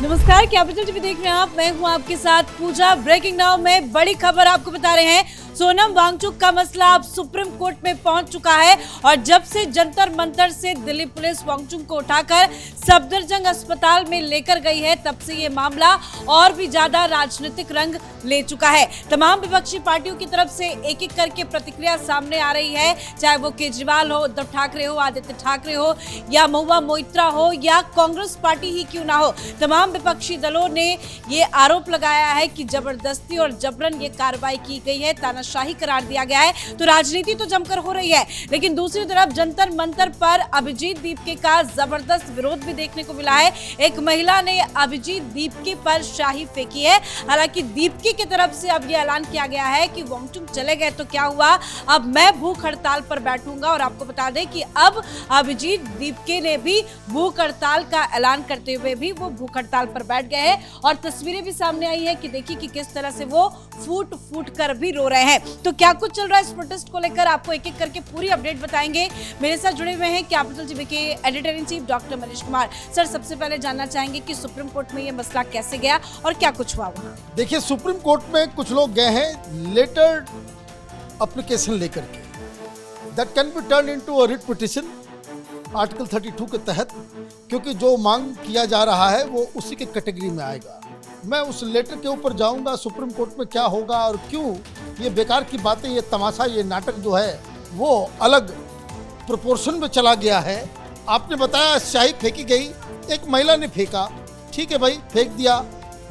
नमस्कार, capital TV देख रहे हैं आप। मैं हूं आपके साथ पूजा। ब्रेकिंग नाउ में बड़ी खबर आपको बता रहे हैं। सोनम वांगचुक का मसला अब सुप्रीम कोर्ट में पहुंच चुका है और जब से जंतर मंतर से दिल्ली पुलिस वांगचुक को उठाकर सफदरजंग अस्पताल में लेकर गई है, तब से ये मामला और भी ज्यादा राजनीतिक रंग ले चुका है। तमाम विपक्षी पार्टियों की तरफ से एक एक करके प्रतिक्रिया सामने आ रही है, चाहे वो केजरीवाल हो, उद्धव ठाकरे हो, आदित्य ठाकरे हो, या महुआ मोइत्रा हो, या कांग्रेस पार्टी ही क्यों ना हो। तमाम विपक्षी दलों ने ये आरोप लगाया है कि जबरदस्ती और जबरन ये कार्रवाई की गई है, तानाशाही करार दिया गया है। तो राजनीति तो जमकर हो रही है, लेकिन दूसरी तरफ जंतर मंतर पर अभिजीत दीपके का जबरदस्त विरोध भी देखने को मिला है। एक महिला ने अभिजीत दीपके पर शाही फेंकी है। हालांकि दीपके की तरफ से अब ये ऐलान किया गया है कि वांगचुक चले गए तो क्या हुआ, अब मैं भूख हड़ताल पर बैठूंगा। और आपको बता दें कि अब अभिजीत दीपके ने भी भूख हड़ताल का ऐलान करते हुए भी वो भूख हड़ताल पर बैठ गए हैं और तस्वीरें भी सामने आई है कि देखिए कि किस तरह से वो फूट फूट कर भी रो रहे हैं। तो क्या कुछ चल रहा है इस प्रोटेस्ट को लेकर, आपको एक एक करके पूरी अपडेट बताएंगे। मेरे साथ जुड़े हुए हैं कैपिटल टीवी के editor in chief doctor Manish Kumar. Sir, सबसे पहले जानना चाहेंगे कि सुप्रीम कोर्ट में ये मसला कैसे गया और क्या कुछ हुआ वहाँ। देखिए, सुप्रीम कोर्ट में कुछ लोग गए हैं लेटर एप्लीकेशन लेकर के, that can be turn into a writ petition article 32 के तहत, क्योंकि जो मांग किया जा रहा है वो उसी के कैटेगरी में आएगा। मैं उस लेटर के ऊपर जाऊंगा, सुप्रीम कोर्ट में क्या होगा और क्यों ये बेकार की बातें, ये तमाशा, ये नाटक जो है वो अलग प्रोपोर्शन में चला गया है। आपने बताया स्याही फेंकी गई, एक महिला ने फेंका, ठीक है भाई, फेंक दिया।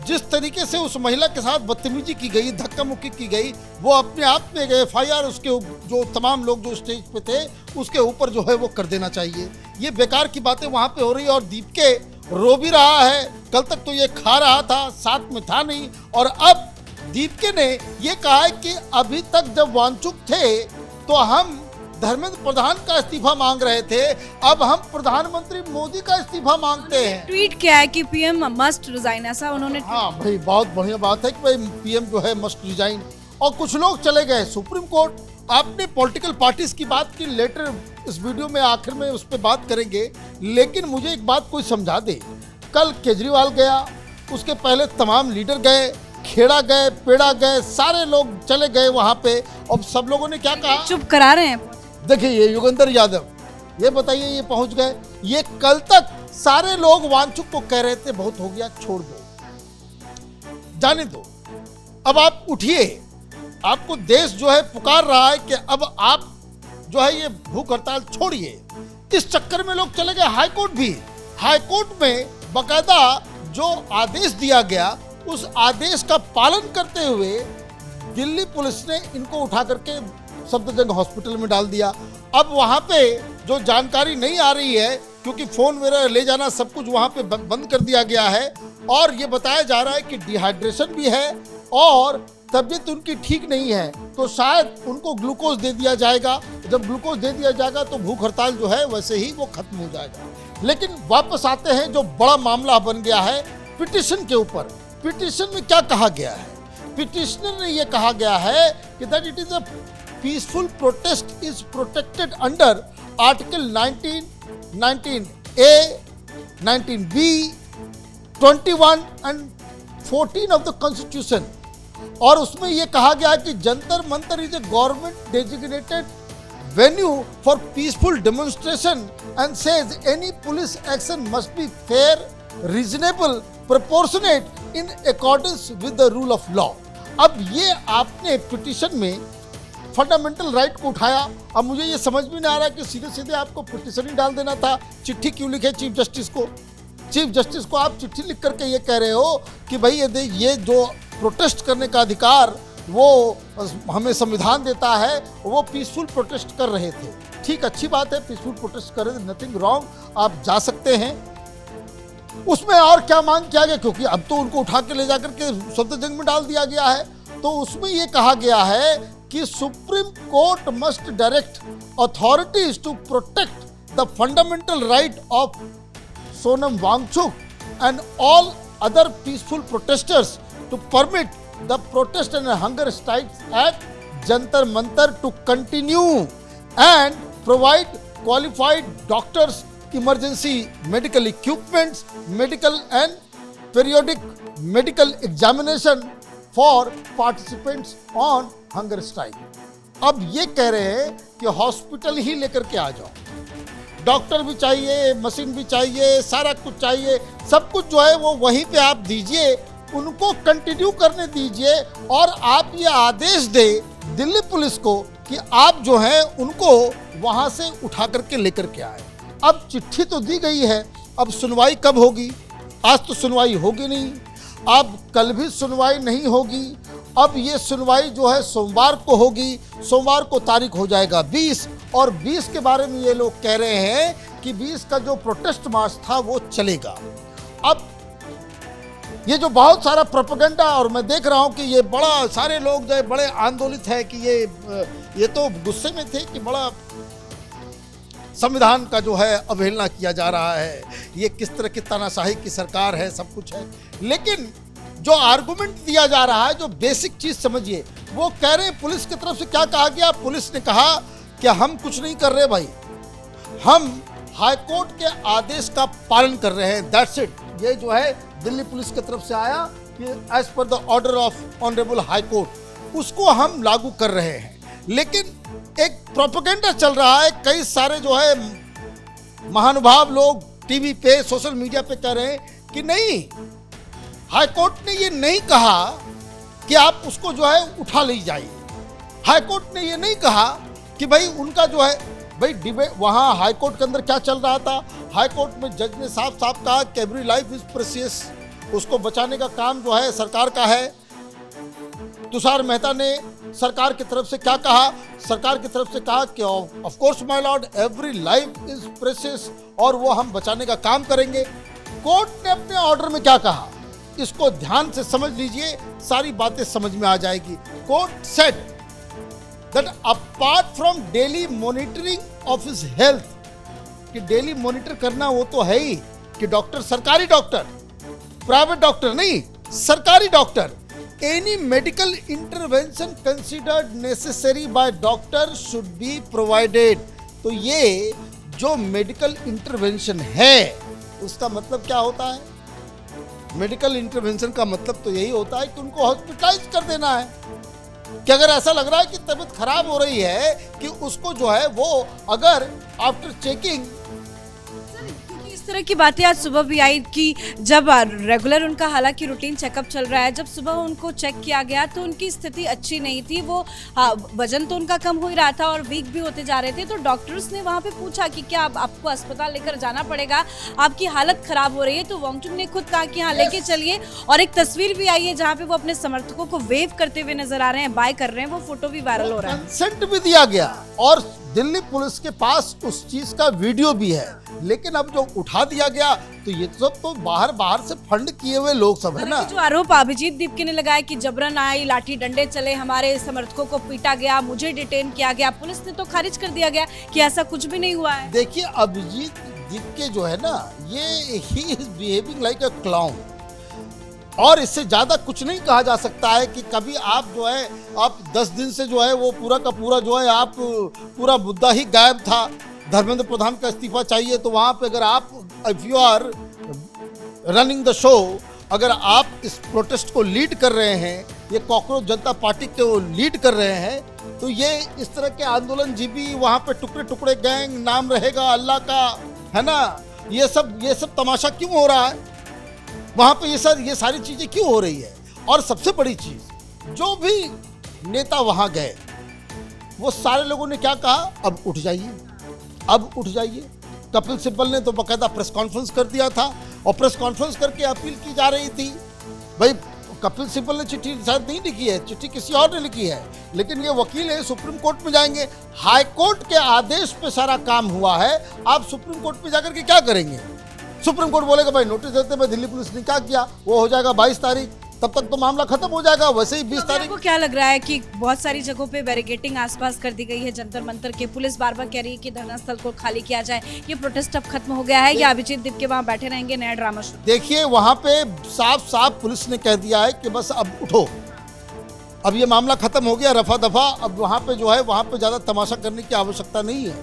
जिस तरीके से उस महिला के साथ बदतमीजी की गई, धक्का मुक्की की गई, वो अपने आप में FIR उसके जो तमाम लोग जो स्टेज पे थे उसके ऊपर जो है वो कर देना चाहिए। ये बेकार की बातें वहाँ पे हो रही है और दीपके रो भी रहा है। कल तक तो ये खा रहा था, साथ में था नहीं, और अब दीपके ने ये कहा है कि अभी तक जब वांगचुक थे तो हम धर्मेंद्र प्रधान का इस्तीफा मांग रहे थे, अब हम प्रधानमंत्री मोदी का इस्तीफा मांगते हैं। ट्वीट किया है कि पीएम मस्ट रिजाइन, ऐसा उन्होंने। हाँ भाई, बहुत बढ़िया बात है कि भाई पीएम जो है मस्ट रिजाइन। और कुछ लोग चले गए सुप्रीम कोर्ट। आपने पॉलिटिकल पार्टीज की बात की, लेटर इस वीडियो में आखिर में उस पर बात करेंगे, लेकिन मुझे एक बात कोई समझा दे। कल केजरीवाल गया, उसके पहले तमाम लीडर गए, खेड़ा गए, पेड़ा गए, सारे लोग चले गए वहाँ पे, और सब लोगों ने क्या कहा? चुप करा रहे हैं। देखिए, ये योगेंद्र यादव, ये बताइए, ये पहुंच गए। ये कल तक सारे लोग वांगचुक को कह रहे थे बहुत हो गया, छोड़ दो, जाने दो, अब आप उठिए, आपको देश जो है पुकार रहा है कि अब आप जो है ये भूख हड़ताल छोड़िए। इस चक्कर में लोग चले गए हाईकोर्ट भी। हाईकोर्ट में बकायदा जो आदेश दिया गया, उस आदेश का पालन करते हुए दिल्ली पुलिस ने इनको उठा करके सफदरजंग हॉस्पिटल में डाल दिया। अब वहाँ पे जो जानकारी नहीं आ रही है, क्योंकि फ़ोन वगैरह ले जाना सब कुछ वहाँ पे बंद कर दिया गया है, और ये बताया जा रहा है कि डिहाइड्रेशन भी है और तबीयत उनकी ठीक नहीं है, तो शायद उनको ग्लूकोज दे दिया जाएगा। जब ग्लूकोज दे दिया जाएगा तो भूख हड़ताल जो है वैसे ही वो खत्म हो जाएगा। लेकिन वापस आते हैं, जो बड़ा मामला बन गया है पिटिशन के ऊपर। पिटिशन में क्या कहा गया है? पिटिशनर ने यह कहा गया है कि that it is a peaceful protest is protected under Article 19, 19A, 19B, 21 and 14 of the Constitution। और उसमें यह कहा गया है कि Jantar Mantar is a government designated venue for peaceful demonstration and says any police action must be fair, reasonable, proportionate in accordance with the rule of law। अब ये आपने पिटिशन में फंडामेंटल राइट को उठाया। अब मुझे ये समझ में नहीं आ रहा कि सीधे सीधे आपको पिटिशन ही डाल देना था। चिट्ठी क्यों लिखे चीफ जस्टिस को? चीफ जस्टिस को आप चिट्ठी लिख करके ये कह रहे हो कि भाई ये जो प्रोटेस्ट करने का अधिकार वो हमें संविधान देता है, वो पीसफुल प्रोटेस्ट कर रहे थे। ठीक, अच्छी बात है, पीसफुल प्रोटेस्ट कर रहे थे, नथिंग रॉन्ग, आप जा सकते हैं। उसमें और क्या मांग किया गया? क्योंकि अब तो उनको उठा के ले जाकर के सफदरजंग में डाल दिया गया है, तो उसमें ये कहा गया है कि supreme court must direct authorities to protect the fundamental right of Sonam Wangchuk and all other peaceful protesters to permit the protest and hunger strikes at Jantar Mantar to continue and provide qualified doctors, emergency medical equipments, medical and periodic medical examination for participants on hunger strike. अब ये कह रहे हैं कि hospital ही लेकर के आ जाओ, doctor भी चाहिए, मशीन भी चाहिए, सारा कुछ चाहिए, सब कुछ जो है वो वहीं पे आप दीजिए, उनको कंटिन्यू करने दीजिए और आप ये आदेश दे दिल्ली पुलिस को कि आप जो है उनको वहां से उठा करके लेकर के आए। अब चिट्ठी तो दी गई है, अब सुनवाई कब होगी? आज तो सुनवाई होगी नहीं, अब कल भी सुनवाई नहीं होगी, अब ये सुनवाई जो है सोमवार को होगी। सोमवार को तारीख हो जाएगा 20 और 20 के बारे में ये लोग कह रहे हैं कि 20 का जो प्रोटेस्ट मार्च था वो चलेगा। अब ये जो बहुत सारा प्रोपेगेंडा, और मैं देख रहा हूं कि ये बड़ा सारे लोग जो है बड़े आंदोलित है कि ये तो गुस्से में थे कि बड़ा संविधान का जो है अवहेलना किया जा रहा है, ये किस तरह की तानाशाही की सरकार है, सब कुछ है। लेकिन जो आर्गुमेंट दिया जा रहा है, जो बेसिक चीज समझिए, वो कह रहे हैं पुलिस की तरफ से क्या कहा गया। पुलिस ने कहा कि हम कुछ नहीं कर रहे भाई, हम हाईकोर्ट के आदेश का पालन कर रहे हैं, दैट्स इट। ये जो है दिल्ली पुलिस की तरफ से आया कि as per the order of honourable high court, उसको हम लागू कर रहे हैं। लेकिन एक प्रोपेगेंडा चल रहा है, कई सारे जो है महानुभाव लोग टीवी पे, सोशल मीडिया पे कह रहे हैं कि नहीं, हाई कोर्ट ने ये नहीं कहा कि आप उसको जो है उठा ले जाइए। हाई कोर्ट ने ये नहीं कहा कि भाई उनका जो है भाई डिबेट, वहाँ हाई कोर्ट के अंदर क्या चल रहा था, हाई कोर्ट में जज ने साफ साफ कहा कि एवरी लाइफ इज प्रेशियस, उसको बचाने का काम जो है सरकार का है। तुषार मेहता ने सरकार की तरफ से क्या कहा? सरकार की तरफ से कहा कि of course my Lord, every life is precious और वो हम बचाने का काम करेंगे। कोर्ट ने अपने ऑर्डर में क्या कहा, इसको ध्यान से समझ लीजिए, सारी बातें समझ में आ जाएगी। Court said that apart from daily monitoring of his health, कि डेली मॉनिटर करना वो तो है ही कि डॉक्टर, सरकारी डॉक्टर, प्राइवेट डॉक्टर नहीं, सरकारी doctor, any medical intervention considered necessary by doctor should be provided. तो ये जो मेडिकल इंटरवेंशन है उसका मतलब क्या होता है? मेडिकल इंटरवेंशन का मतलब तो यही होता है कि उनको हॉस्पिटलाइज कर देना है, कि अगर ऐसा लग रहा है कि तबीयत खराब हो रही है कि उसको जो है वो अगर आफ्टर चेकिंग। इस तरह की बातें आज सुबह भी आई कि जब रेगुलर उनका हालांकि रूटीन चेकअप चल रहा है, जब सुबह उनको चेक किया गया तो उनकी स्थिति अच्छी नहीं थी, वो वजन तो उनका कम हो ही रहा था और वीक भी होते जा रहे थे। तो डॉक्टर्स ने वहां पे पूछा कि क्या आपको अस्पताल लेकर जाना पड़ेगा, आपकी हालत खराब हो रही है। तो वांगचुक ने खुद कहा कि हाँ लेके चलिए, और एक तस्वीर भी आई है जहाँ पे वो अपने समर्थकों को वेव करते हुए नजर आ रहे हैं, बाय कर रहे हैं, वो फोटो भी वायरल हो रहा है। कंसेंट भी दिया गया और दिल्ली पुलिस के पास उस चीज का वीडियो भी है। लेकिन अब जो उठा दिया गया तो ये सब तो बाहर से फंड किए हुए लोग सब है ना। जो आरोप अभिजीत दीपके ने लगाया कि जबरन आई, लाठी डंडे चले, हमारे समर्थकों को पीटा गया, मुझे डिटेन किया गया, पुलिस ने तो खारिज कर दिया गया कि ऐसा कुछ भी नहीं हुआ है। देखिए अभिजीत दीपके जो है ना, ये he is behaving like a clown, और इससे ज्यादा कुछ नहीं कहा जा सकता है कि कभी आप जो है, आप 10 दिन से जो है वो पूरा का पूरा जो है आप पूरा मुद्दा ही गायब था। धर्मेंद्र प्रधान का इस्तीफा चाहिए, तो वहां पे अगर आप, if you are running the show, अगर आप इस प्रोटेस्ट को लीड कर रहे हैं, ये कॉकरोच जनता पार्टी को लीड कर रहे हैं, तो ये इस तरह के आंदोलन जीबी वहां पे टुकड़े टुकड़े गैंग नाम रहेगा अल्लाह का, है ना, ये सब तमाशा क्यों हो रहा है वहां पे? ये सारी चीजें क्यों हो रही है? और सबसे बड़ी चीज, जो भी नेता वहां गए वो सारे लोगों ने क्या कहा, अब उठ जाइए, अब उठ जाइए। कपिल सिब्बल ने तो बाकायदा प्रेस कॉन्फ्रेंस कर दिया था और प्रेस कॉन्फ्रेंस करके अपील की जा रही थी। भाई कपिल सिब्बल ने चिट्ठी शायद नहीं लिखी है, चिट्ठी किसी और ने लिखी है, लेकिन ये वकील है, सुप्रीम कोर्ट में जाएंगे। हाई कोर्ट के आदेश पे सारा काम हुआ है, आप सुप्रीम कोर्ट में जाकर के क्या करेंगे? सुप्रीम कोर्ट बोलेगा भाई नोटिस देते मैं, दिल्ली पुलिस ने क्या किया, वो हो जाएगा 22 तारीख, तब तक तो मामला खत्म हो जाएगा। वैसे ही 20 तारीख को क्या लग रहा है कि बहुत सारी जगहों पे बैरिकेडिंग आसपास कर दी गई है जंतर मंतर के, पुलिस बार बार कह रही है कि धरना स्थल को खाली किया जाए, ये प्रोटेस्ट अब खत्म हो गया है या अभिजीत दीपके वहां बैठे रहेंगे, नया ड्रामा शुरू? देखिए वहां पे साफ साफ पुलिस ने कह दिया है कि बस अब उठो, अब ये मामला खत्म हो गया, रफा दफा, अब वहां पे जो है वहां पे ज्यादा तमाशा करने की आवश्यकता नहीं है।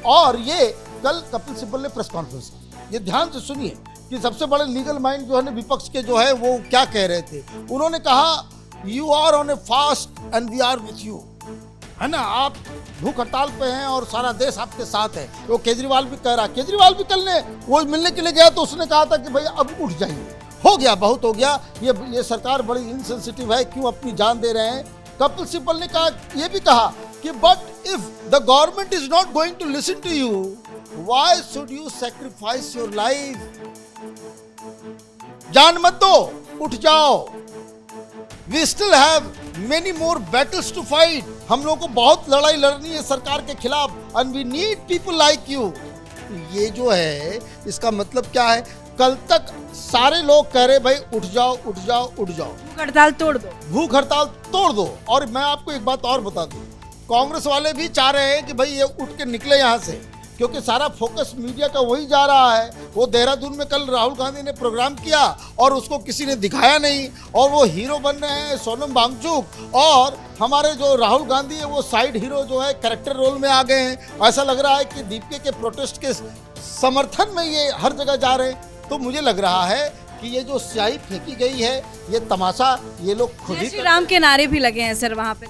और ये कल कपिल सिब्बल ने प्रेस कॉन्फ्रेंस की, ये ध्यान से सुनिए, कि सबसे बड़े लीगल माइंड जो है ना विपक्ष के जो है वो क्या कह रहे थे। उन्होंने कहा you are on a fast and we are with you, है ना, आप भूख हड़ताल पे हैं और सारा देश आपके साथ है। वो केजरीवाल भी कह रहा, केजरीवाल भी कल ने वो मिलने के लिए गया तो उसने कहा था कि भाई अब उठ जाइए, हो गया, बहुत हो गया, ये सरकार बड़ी इनसेंसिटिव है, क्यों अपनी जान दे रहे हैं। कपिल सिब्बल ने कहा, ये भी कहा कि but if the government is not going to listen to you, why should you sacrifice your life. जान मत दो, उठ जाओ, we still have many more battles to fight. हम लोगों को बहुत लड़ाई लड़नी है सरकार के खिलाफ, and we need people like you. ये जो है इसका मतलब क्या है, कल तक सारे लोग कह रहे भाई उठ जाओ उठ जाओ उठ जाओ, भूख हड़ताल तोड़ दो, भूख हड़ताल तोड़ दो। और मैं आपको एक बात और बता दूं, कांग्रेस वाले भी चाह रहे हैं कि भाई ये उठ के निकले यहाँ से, क्योंकि सारा फोकस मीडिया का वही जा रहा है। वो देहरादून में कल राहुल गांधी ने प्रोग्राम किया और उसको किसी ने दिखाया नहीं, और वो हीरो बन रहे हैं सोनम वांगचुक, और हमारे जो राहुल गांधी है वो साइड हीरो जो है कैरेक्टर रोल में आ गए हैं। ऐसा लग रहा है कि दीपिका के प्रोटेस्ट के समर्थन में ये हर जगह जा रहे हैं। तो मुझे लग रहा है कि ये जो स्याही फेंकी गई है, ये तमाशा ये लोग खुद ही श्री राम के नारे भी लगे हैं सर वहाँ पे।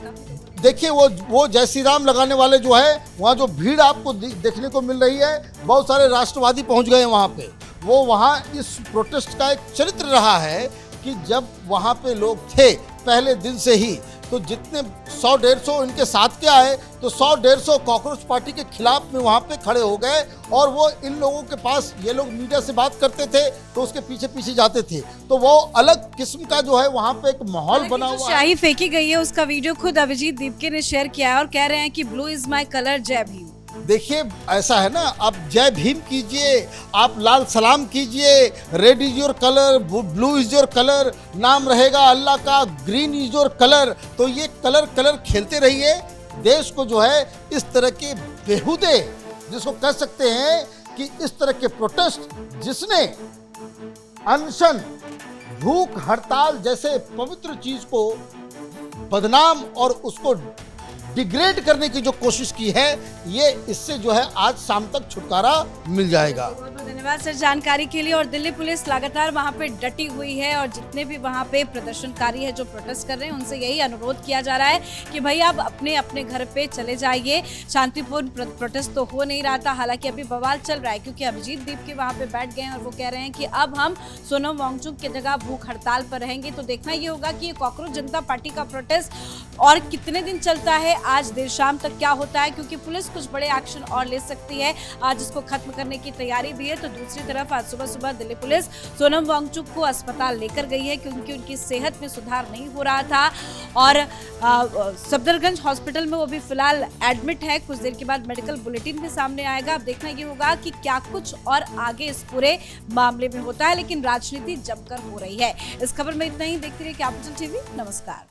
देखिए वो जय श्री राम लगाने वाले जो है, वहाँ जो भीड़ आपको देखने को मिल रही है, बहुत सारे राष्ट्रवादी पहुँच गए वहाँ पे। वो वहाँ इस प्रोटेस्ट का एक चरित्र रहा है कि जब वहाँ पे लोग थे पहले दिन से ही, तो जितने 100-150 इनके साथ के आए, तो 100-150 कॉकरोच पार्टी के खिलाफ में वहाँ पे खड़े हो गए। और वो इन लोगों के पास, ये लोग मीडिया से बात करते थे तो उसके पीछे पीछे जाते थे, तो वो अलग किस्म का जो है वहाँ पे एक माहौल बना हुआ है। स्याही फेंकी गई है उसका वीडियो खुद अभिजीत दीपके ने शेयर किया है और कह रहे हैं कि ब्लू इज माई कलर, जय भीम। देखिए ऐसा है ना, आप जय भीम कीजिए, आप लाल सलाम कीजिए, red is your colour, blue is your colour, नाम रहेगा अल्लाह का, ग्रीन इज योर कलर। तो ये कलर खेलते रहिए। देश को जो है इस तरह के बेहुदे, जिसको कह सकते हैं कि इस तरह के प्रोटेस्ट, जिसने अनशन, भूख हड़ताल जैसे पवित्र चीज को बदनाम और उसको डिग्रेड करने की जो कोशिश की है, ये इससे जो है आज शाम तक छुटकारा मिल जाएगा। बहुत बहुत धन्यवाद सर जानकारी के लिए। और दिल्ली पुलिस लगातार वहां पे डटी हुई है और जितने भी वहां पे प्रदर्शनकारी है जो प्रोटेस्ट कर रहे हैं, उनसे यही अनुरोध किया जा रहा है कि भाई आप अपने अपने घर पे चले जाइए। शांतिपूर्ण प्रोटेस्ट तो हो नहीं रहा था, हालांकि अभी बवाल चल रहा है क्योंकि अभिजीत दीपके वहां पे बैठ गए हैं और वो कह रहे हैं कि अब हम सोनम वांगचुक की जगह भूख हड़ताल पर रहेंगे। तो देखना ये होगा कि ये कॉकरोच जनता पार्टी का प्रोटेस्ट और कितने दिन चलता है, आज देर शाम तक क्या होता है, क्योंकि पुलिस कुछ बड़े एक्शन और ले सकती है। आज इसको खत्म करने की तैयारी भी है। तो दूसरी तरफ आज सुबह दिल्ली पुलिस सोनम वांगचुक को अस्पताल लेकर गई है क्योंकि उनकी सेहत में सुधार नहीं हो रहा था और सफदरगंज हॉस्पिटल में वो भी फिलहाल एडमिट है। कुछ देर के बाद मेडिकल बुलेटिन भी सामने आएगा। अब देखना ये होगा कि क्या कुछ और आगे इस पूरे मामले में होता है, लेकिन राजनीति जमकर हो रही है। इस खबर में इतना ही। देखते रहिए कैपिटल टीवी। नमस्कार।